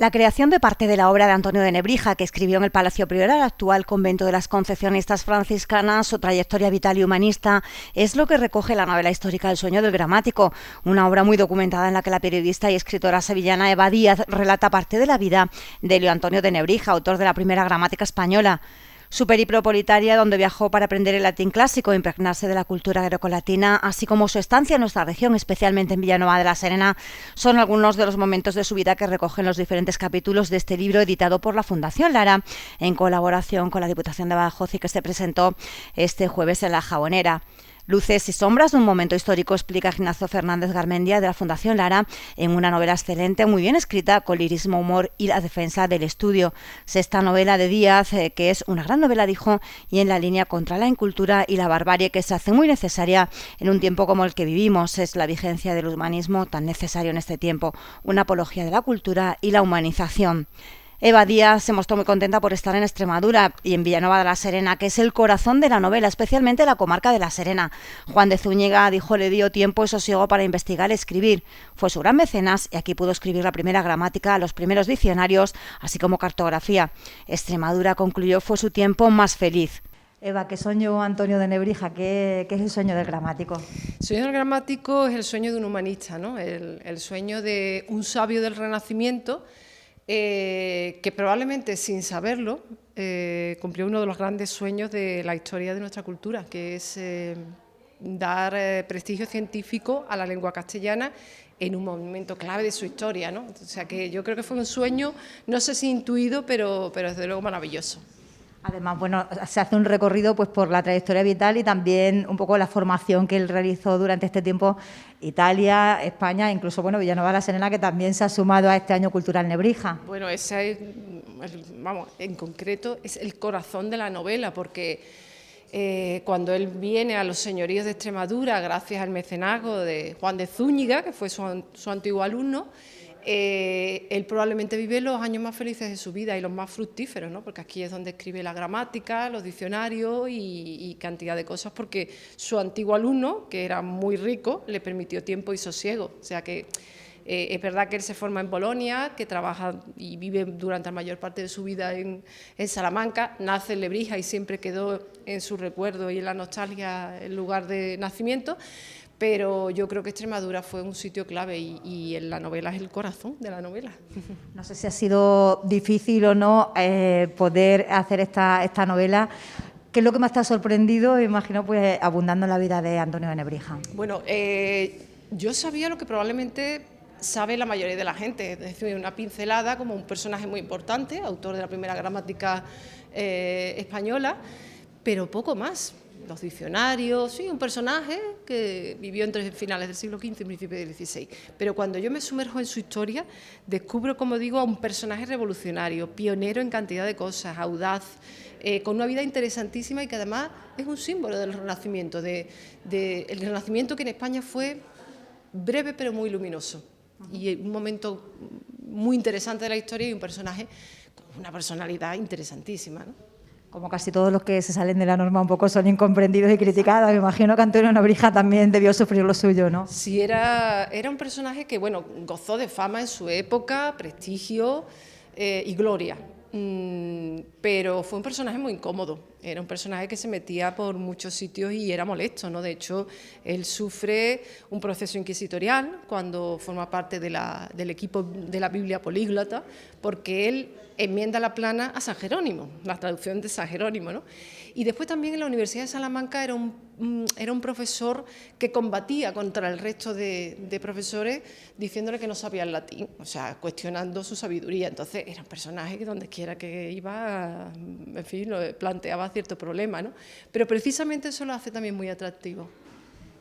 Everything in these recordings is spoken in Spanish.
La creación de parte de la obra de Antonio de Nebrija, que escribió en el Palacio Prioral, actual convento de las Concepcionistas franciscanas, su trayectoria vital y humanista, es lo que recoge la novela histórica El sueño del gramático, una obra muy documentada en la que la periodista y escritora sevillana Eva Díaz relata parte de la vida de Leo Antonio de Nebrija, autor de la primera gramática española. Su periplo por Italia, donde viajó para aprender el latín clásico e impregnarse de la cultura grecolatina, así como su estancia en nuestra región, especialmente en Villanueva de la Serena, son algunos de los momentos de su vida que recogen los diferentes capítulos de este libro editado por la Fundación Lara, en colaboración con la Diputación de Badajoz y que se presentó este jueves en La Jabonera. Luces y sombras de un momento histórico, explica Ignacio Fernández Garmendia de la Fundación Lara en una novela excelente, muy bien escrita, con lirismo, humor y la defensa del estudio. Sexta novela de Díaz, que es una gran novela, dijo, y en la línea contra la incultura y la barbarie que se hace muy necesaria en un tiempo como el que vivimos. Es la vigencia del humanismo tan necesario en este tiempo, una apología de la cultura y la humanización. Eva Díaz se mostró muy contenta por estar en Extremadura y en Villanueva de la Serena, que es el corazón de la novela, especialmente la comarca de la Serena. Juan de Zúñiga dijo le dio tiempo y sosiego para investigar y escribir. Fue su gran mecenas y aquí pudo escribir la primera gramática, los primeros diccionarios, así como cartografía. Extremadura, concluyó, fue su tiempo más feliz. Eva, ¿qué soñó Antonio de Nebrija? ¿Qué es el sueño del gramático? El sueño del gramático es el sueño de un humanista, ¿no? El sueño de un sabio del Renacimiento, que probablemente sin saberlo cumplió uno de los grandes sueños de la historia de nuestra cultura, que es dar prestigio científico a la lengua castellana en un momento clave de su historia, ¿no? O sea que yo creo que fue un sueño, no sé si intuido, pero desde luego maravilloso. Además, bueno, se hace un recorrido pues por la trayectoria vital y también un poco la formación que él realizó durante este tiempo, Italia, España, incluso bueno, Villanueva de la Serena, que también se ha sumado a este año cultural Nebrija. Bueno, ese es, vamos, en concreto es el corazón de la novela, porque cuando él viene a los señoríos de Extremadura, gracias al mecenazgo de Juan de Zúñiga, que fue su antiguo alumno, él probablemente vive los años más felices de su vida y los más fructíferos, ¿no? Porque aquí es donde escribe la gramática, los diccionarios y cantidad de cosas, porque su antiguo alumno, que era muy rico, le permitió tiempo y sosiego. O sea que es verdad que él se forma en Bolonia, que trabaja y vive durante la mayor parte de su vida en Salamanca, nace en Lebrija y siempre quedó en su recuerdo y en la nostalgia el lugar de nacimiento. Pero yo creo que Extremadura fue un sitio clave y en la novela es el corazón de la novela. No sé si ha sido difícil o no poder hacer esta novela. ¿Qué es lo que más te ha sorprendido, imagino, pues abundando en la vida de Antonio de Nebrija? Bueno, yo sabía lo que probablemente sabe la mayoría de la gente, es decir, una pincelada como un personaje muy importante, autor de la primera gramática española, pero poco más. Los diccionarios, sí, un personaje que vivió entre finales del siglo XV y principios del XVI. Pero cuando yo me sumerjo en su historia, descubro, como digo, a un personaje revolucionario, pionero en cantidad de cosas, audaz, con una vida interesantísima y que además es un símbolo del Renacimiento, el Renacimiento que en España fue breve pero muy luminoso. Y un momento muy interesante de la historia y un personaje con una personalidad interesantísima, ¿no? Como casi todos los que se salen de la norma un poco son incomprendidos y criticados. Me imagino que Antonio de Nebrija también debió sufrir lo suyo, ¿no? Sí, era un personaje que, bueno, gozó de fama en su época, prestigio y gloria. Pero fue un personaje muy incómodo, era un personaje que se metía por muchos sitios y era molesto, ¿no? De hecho, él sufre un proceso inquisitorial cuando forma parte del equipo de la Biblia políglota, porque él enmienda la plana a San Jerónimo, la traducción de San Jerónimo, ¿no? Y después también en la Universidad de Salamanca era un profesor que combatía contra el resto de profesores diciéndole que no sabía el latín, o sea, cuestionando su sabiduría. Entonces era un personaje que donde quiera que iba, en fin, planteaba cierto problema, ¿no? Pero precisamente eso lo hace también muy atractivo.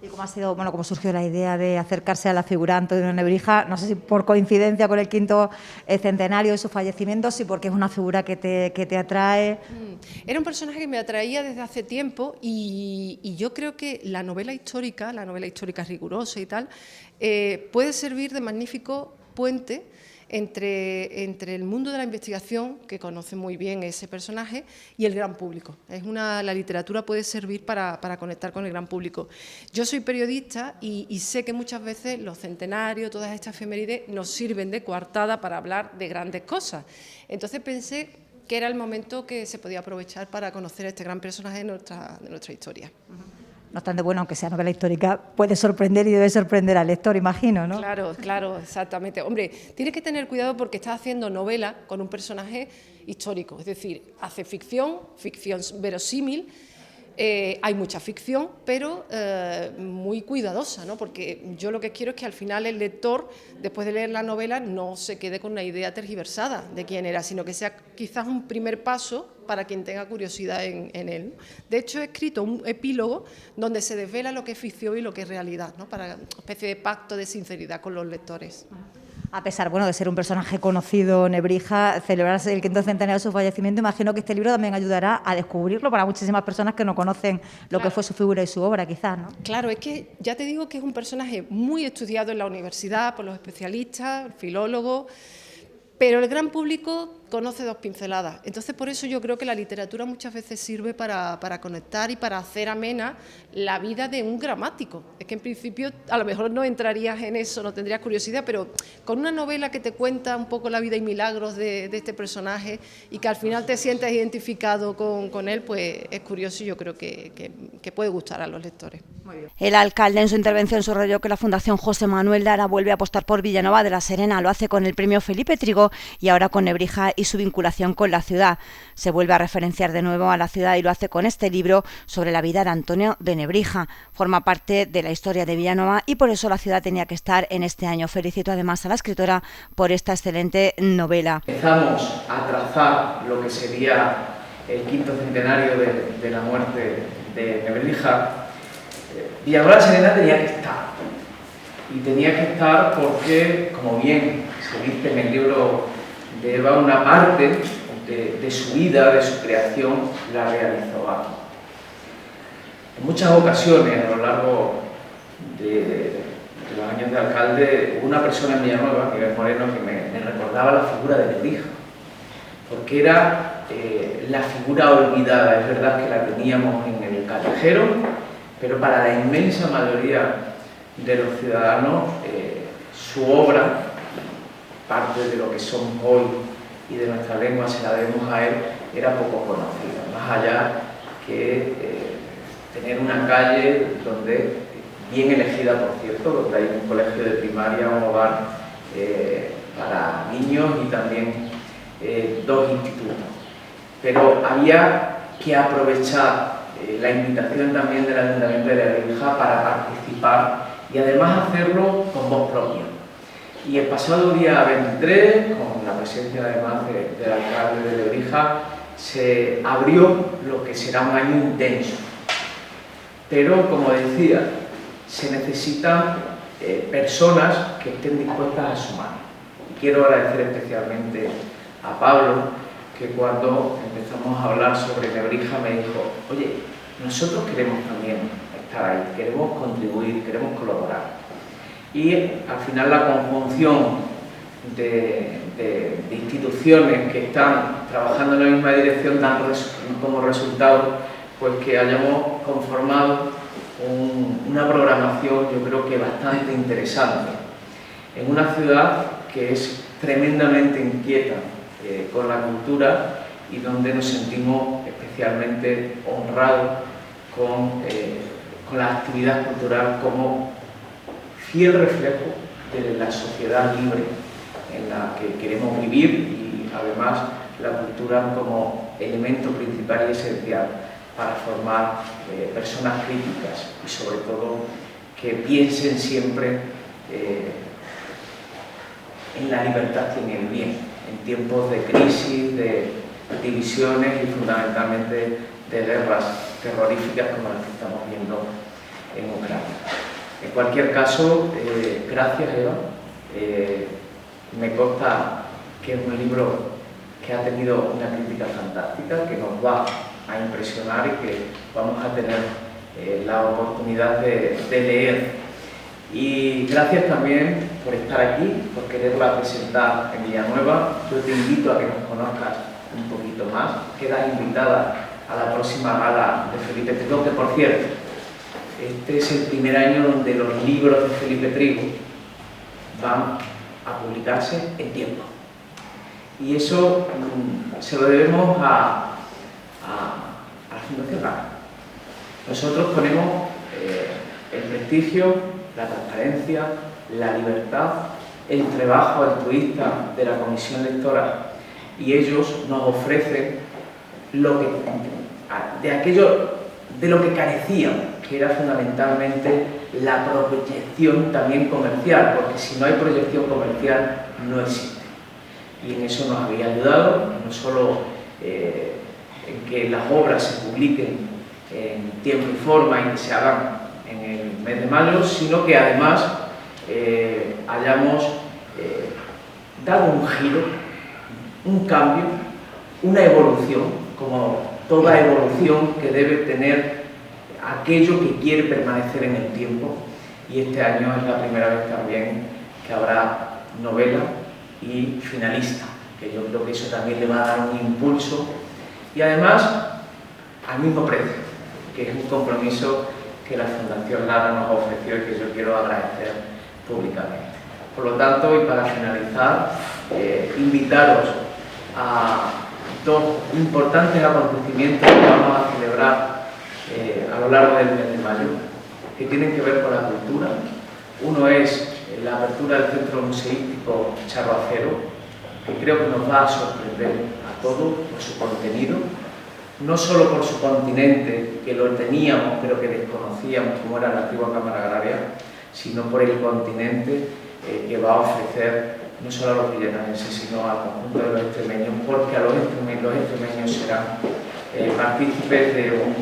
¿Y cómo ha sido, bueno, cómo surgió la idea de acercarse a la figura de Antonio de Nebrija? No sé si por coincidencia con el quinto centenario de su fallecimiento, si porque es una figura que te atrae. Era un personaje que me atraía desde hace tiempo y yo creo que la novela histórica rigurosa y tal, puede servir de magnífico puente entre el mundo de la investigación, que conoce muy bien ese personaje, y el gran público. La literatura puede servir para conectar con el gran público. Yo soy periodista y sé que muchas veces los centenarios, todas estas efemérides, nos sirven de coartada para hablar de grandes cosas. Entonces pensé que era el momento que se podía aprovechar para conocer a este gran personaje de nuestra historia. No obstante, bueno, aunque sea novela histórica, puede sorprender y debe sorprender al lector, imagino, ¿no? Claro, exactamente. Hombre, tienes que tener cuidado porque estás haciendo novela con un personaje histórico, es decir, hace ficción verosímil. Hay mucha ficción, pero muy cuidadosa, ¿no? Porque yo lo que quiero es que al final el lector, después de leer la novela, no se quede con una idea tergiversada de quién era, sino que sea quizás un primer paso para quien tenga curiosidad en él. De hecho, he escrito un epílogo donde se desvela lo que es ficción y lo que es realidad, ¿no? Para una especie de pacto de sinceridad con los lectores. A pesar, bueno, de ser un personaje conocido, Nebrija, celebrarse el 5º centenario de su fallecimiento, imagino que este libro también ayudará a descubrirlo para muchísimas personas que no conocen lo que fue su figura y su obra, quizás, ¿no? Claro, es que ya te digo que es un personaje muy estudiado en la universidad por los especialistas, filólogos, pero el gran público conoce 2 pinceladas. Entonces, por eso yo creo que la literatura muchas veces sirve para conectar y para hacer amena la vida de un gramático. Es que en principio a lo mejor no entrarías en eso, no tendrías curiosidad, pero con una novela que te cuenta un poco la vida y milagros de este personaje y que al final te sientas identificado con él, pues es curioso y yo creo que puede gustar a los lectores. Muy bien. El alcalde en su intervención subrayó que la Fundación José Manuel Lara vuelve a apostar por Villanueva de la Serena. Lo hace con el premio Felipe Trigo y ahora con Nebrija y su vinculación con la ciudad. Se vuelve a referenciar de nuevo a la ciudad y lo hace con este libro sobre la vida de Antonio de Nebrija. Forma parte de la historia de Villanueva y por eso la ciudad tenía que estar en este año. Felicito además a la escritora por esta excelente novela. Empezamos a trazar lo que sería el 5º centenario de la muerte de Nebrija. Villanueva de la Serena tenía que estar. Y tenía que estar porque, como bien se dice en el libro de Eva, una parte de su vida, de su creación, la realizó aquí. En muchas ocasiones, a lo largo de los años de alcalde, hubo una persona en Villanueva, Miguel Moreno, que me recordaba la figura de Nebrija, porque era la figura olvidada. Es verdad que la teníamos en el callejero, pero para la inmensa mayoría de los ciudadanos, su obra, parte de lo que somos hoy y de nuestra lengua, se la debemos a él, era poco conocida, más allá que tener una calle donde, bien elegida por cierto, donde hay un colegio de primaria, un hogar para niños y también 2 institutos. Pero había que aprovechar la invitación también del Ayuntamiento de Nebrija para participar y además hacerlo con voz propia. Y el pasado día 23, con la presencia además del alcalde de Nebrija, se abrió lo que será un año intenso. Pero, como decía, se necesitan personas que estén dispuestas a sumar. Y quiero agradecer especialmente a Pablo, que cuando empezamos a hablar sobre Nebrija me dijo: oye, nosotros queremos también estar ahí, queremos contribuir, queremos colaborar. Y al final la conjunción de instituciones que están trabajando en la misma dirección dan como resultado pues que hayamos conformado una programación, yo creo que bastante interesante, en una ciudad que es tremendamente inquieta con la cultura y donde nos sentimos especialmente honrados con la actividad cultural como fiel reflejo de la sociedad libre en la que queremos vivir y además la cultura como elemento principal y esencial para formar personas críticas y sobre todo que piensen siempre en la libertad y en el bien, en tiempos de crisis, de divisiones y fundamentalmente de guerras terroríficas como las que estamos viendo en Ucrania. En cualquier caso, gracias Eva, me consta que es un libro que ha tenido una crítica fantástica, que nos va a impresionar y que vamos a tener la oportunidad de leer. Y gracias también por estar aquí, por quererla presentar en Villanueva. Yo te invito a que nos conozcas un poquito más. Quedas invitada a la próxima gala de Felipe Trigo, que por cierto, este es el primer año donde los libros de Felipe Trigo van a publicarse en tiempo. Y eso se lo debemos a la Fundación Lara. Nosotros ponemos el prestigio, la transparencia, la libertad, el trabajo altruista de la comisión lectora, y ellos nos ofrecen de lo que carecían, que era fundamentalmente la proyección también comercial, porque si no hay proyección comercial no existe. Y en eso nos había ayudado, no solo en que las obras se publiquen en tiempo y forma y que se hagan en el mes de mayo, sino que además hayamos dado un giro, un cambio, una evolución, como toda evolución que debe tener aquello que quiere permanecer en el tiempo. Y este año es la primera vez también que habrá novela y finalista, que yo creo que eso también le va a dar un impulso, y además al mismo precio, que es un compromiso que la Fundación Lara nos ofreció y que yo quiero agradecer públicamente. Por lo tanto, y para finalizar, invitaros a dos importantes acontecimientos que vamos a celebrar a lo largo del mes de mayo, que tienen que ver con la cultura. Uno es la apertura del Centro Museístico Charro Acero, que creo que nos va a sorprender a todos por su contenido, no solo por su continente, que lo teníamos pero que desconocíamos como era la antigua Cámara Agraria, sino por el continente que va a ofrecer no solo a los villanenses, sino al conjunto de los extremeños, porque a los extremeños serán partícipes de un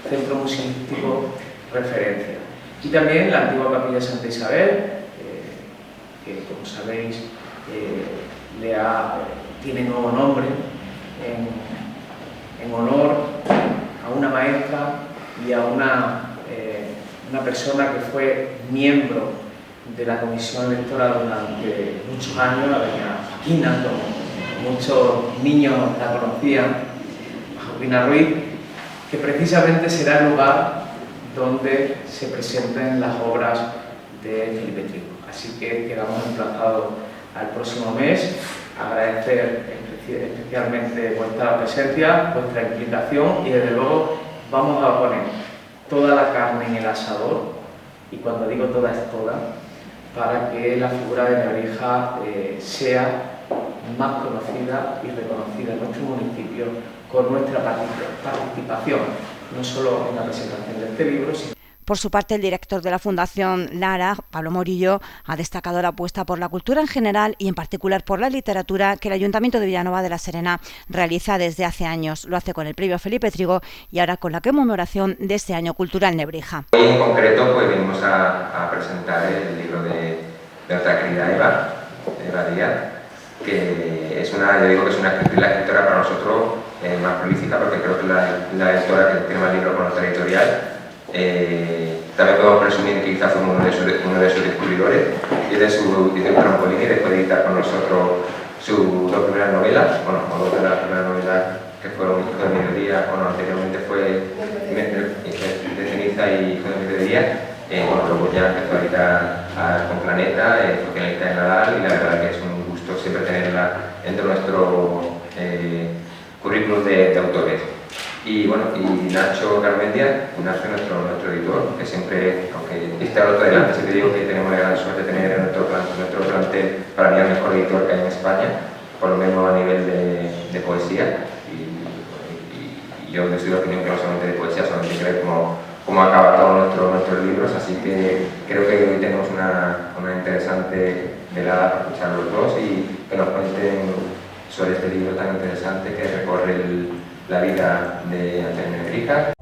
centro museístico referencia. Y también la antigua Capilla Santa Isabel, que como sabéis tiene nuevo nombre en honor a una maestra y a una persona que fue miembro de la comisión lectora durante muchos años, la doña Joaquina, como muchos niños la conocían, Joaquina Ruiz, que precisamente será el lugar donde se presenten las obras de Felipe Trigo. Así que quedamos emplazados al próximo mes. Agradecer especialmente vuestra presencia, vuestra implicación, y desde luego vamos a poner toda la carne en el asador, y cuando digo toda es toda, para que la figura de Nebrija sea más conocida y reconocida en nuestro municipio con nuestra participación, no solo en la presentación de este libro, sino... Por su parte, el director de la Fundación Lara, Pablo Morillo, ha destacado la apuesta por la cultura en general y en particular por la literatura que el Ayuntamiento de Villanueva de la Serena realiza desde hace años. Lo hace con el premio Felipe Trigo y ahora con la conmemoración de este año cultural Nebrija. Hoy en concreto pues venimos a presentar el libro de nuestra querida Eva Díaz, que es una escritora para nosotros más prolífica, porque creo que la editora que tiene más libros con nuestra editorial. También podemos presumir que quizás fue uno de sus descubridores y de su trampolín, y después de editar con nosotros sus dos primeras novelas, o dos de las primeras novelas que fueron Hijo de Mediodía, anteriormente fue de Ceniza y Hijo de Mediodía. Luego ya empezó a editar con Planeta, fue finalista de Nadal, y la verdad que es un gusto siempre tenerla entre nuestro currículum de autores. Y bueno, y Nacho Garmendia, Nacho nuestro editor, que siempre, aunque esté al otro delante, siempre digo que tenemos la gran suerte de tener en nuestro plantel, para mí, el mejor editor que hay en España, por lo menos a nivel de poesía. Y yo soy de opinión que no solamente de poesía, solamente creo cómo acaba todos nuestros libros, así que creo que hoy tenemos una interesante velada para escuchar los dos y que nos cuenten sobre este libro tan interesante que recorre la vida de Antonio Nebrija